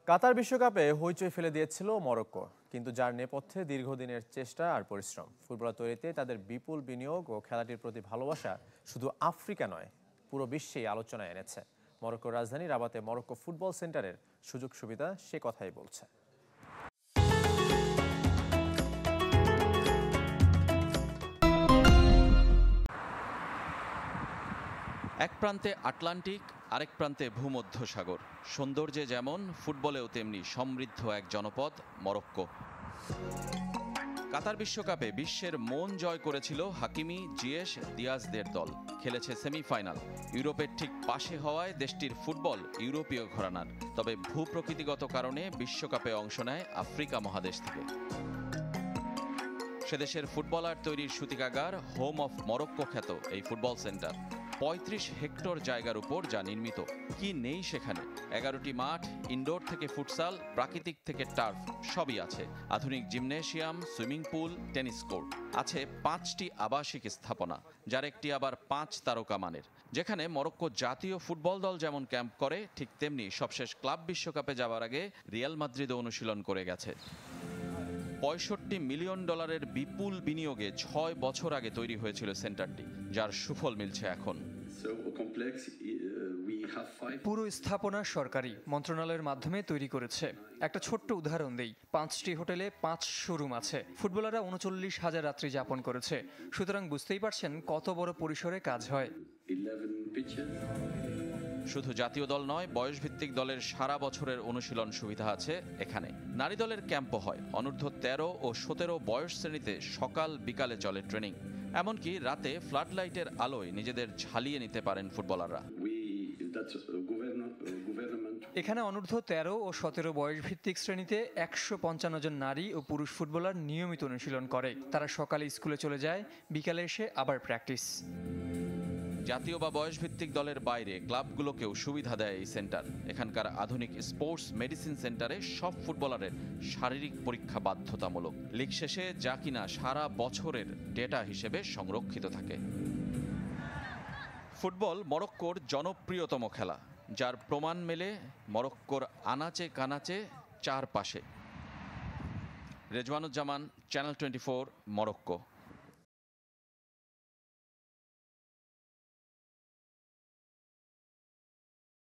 কাতার বিশ্বকাপে হইচই ফেলে দিয়েছিল মরক্কো, কিন্তু যার নেপথ্যে দীর্ঘদিনের চেষ্টা আর পরিশ্রম। ফুটবলার তৈরিতে তাদের বিপুল বিনিয়োগ ও খেলাটির প্রতি ভালোবাসা শুধু আফ্রিকা নয়, পুরো বিশ্বেই আলোচনায় এনেছে। মরক্কোর রাজধানী রাবাতে মরক্কো ফুটবল সেন্টারের সুযোগ সুবিধা সে কথাই বলছে। এক প্রান্তে আটলান্টিক, আরেক প্রান্তে ভূমধ্যসাগর। সৌন্দর্যে যেমন, ফুটবলেও তেমনি সমৃদ্ধ এক জনপদ মরক্কো। কাতার বিশ্বকাপে বিশ্বের মন জয় করেছিল হাকিমি, জিয়েশ, দিয়াজদের দল। খেলেছে সেমিফাইনাল। ইউরোপের ঠিক পাশে হওয়ায় দেশটির ফুটবল ইউরোপীয় ঘরানার। তবে ভূপ্রকৃতিগত কারণে বিশ্বকাপে অংশ নেয় আফ্রিকা মহাদেশ থেকে। সেদেশের ফুটবলার তৈরির সূতিকাগার হোম অফ মরক্কো খ্যাত এই ফুটবল সেন্টার। ৩৫ হেক্টর জায়গার উপর যা নির্মিত। কি নেই সেখানে? ১১টি মাঠ, ইনডোর থেকে ফুটসাল, প্রাকৃতিক থেকে টার্ফ, সবই আছে। আধুনিক gymnasium, swimming pool, tennis court. আছে ৫টি আবাসিক স্থাপনা, যার একটি আবার ৫ তারকা মানের। যেখানে মরক্কো জাতীয় ফুটবল দল যেমন ক্যাম্প করে, ঠিক তেমনি সবশেষ ক্লাব বিশ্বকাপে যাওয়ার আগে রিয়াল মাদ্রিদও অনুশীলন করে গেছে। $৬৫ মিলিয়ন বিপুল বিনিয়োগে ৬ বছর আগে তৈরি হয়েছিল সেন্টারটি, যার সুফল মিলছে এখন। পুরো স্থাপনা সরকারি মন্ত্রণালয়ের মাধ্যমে তৈরি করেছে। একটা ছোট্ট উদাহরণ দেই, ৫টি হোটেলে ৫০০ রুম আছে। ফুটবলাররা ৩৯,০০০ রাত্রি যাপন করেছে। সুতরাং বুঝতেই পারছেন কত বড় পরিসরে কাজ হয়। শুধু জাতীয় দল নয়, বয়সভিত্তিক দলের সারা বছরের অনুশীলন সুবিধা আছে এখানে। নারী দলের ক্যাম্পও হয়। অনূর্ধ্ব ১৩ ও ১৭ বয়স শ্রেণীতে সকাল বিকালে চলে ট্রেনিং। এমনকি রাতে ফ্লাড লাইটের আলোয় নিজেদের ঝালিয়ে নিতে পারেন ফুটবলাররা। এখানে অনূর্ধ্ব ১৩ ও ১৭ বয়সভিত্তিক শ্রেণীতে ১৫৫ জন নারী ও পুরুষ ফুটবলার নিয়মিত অনুশীলন করে। তারা সকালে স্কুলে চলে যায়, বিকালে এসে আবার প্র্যাকটিস। জাতীয় বা বয়সভিত্তিক দলের বাইরে ক্লাবগুলোকেও সুবিধা দেয় এই সেন্টার। এখানকার আধুনিক স্পোর্টস মেডিসিন সেন্টারে সব ফুটবলারের শারীরিক পরীক্ষা বাধ্যতামূলক। লিগ শেষে যা কিনা সারা বছরের ডেটা হিসেবে সংরক্ষিত থাকে। ফুটবল মরক্কোর জনপ্রিয়তম খেলা, যার প্রমাণ মেলে মরক্কোর আনাচে কানাচে চারপাশে। Rezwanuzzaman, channel 24, Morocco.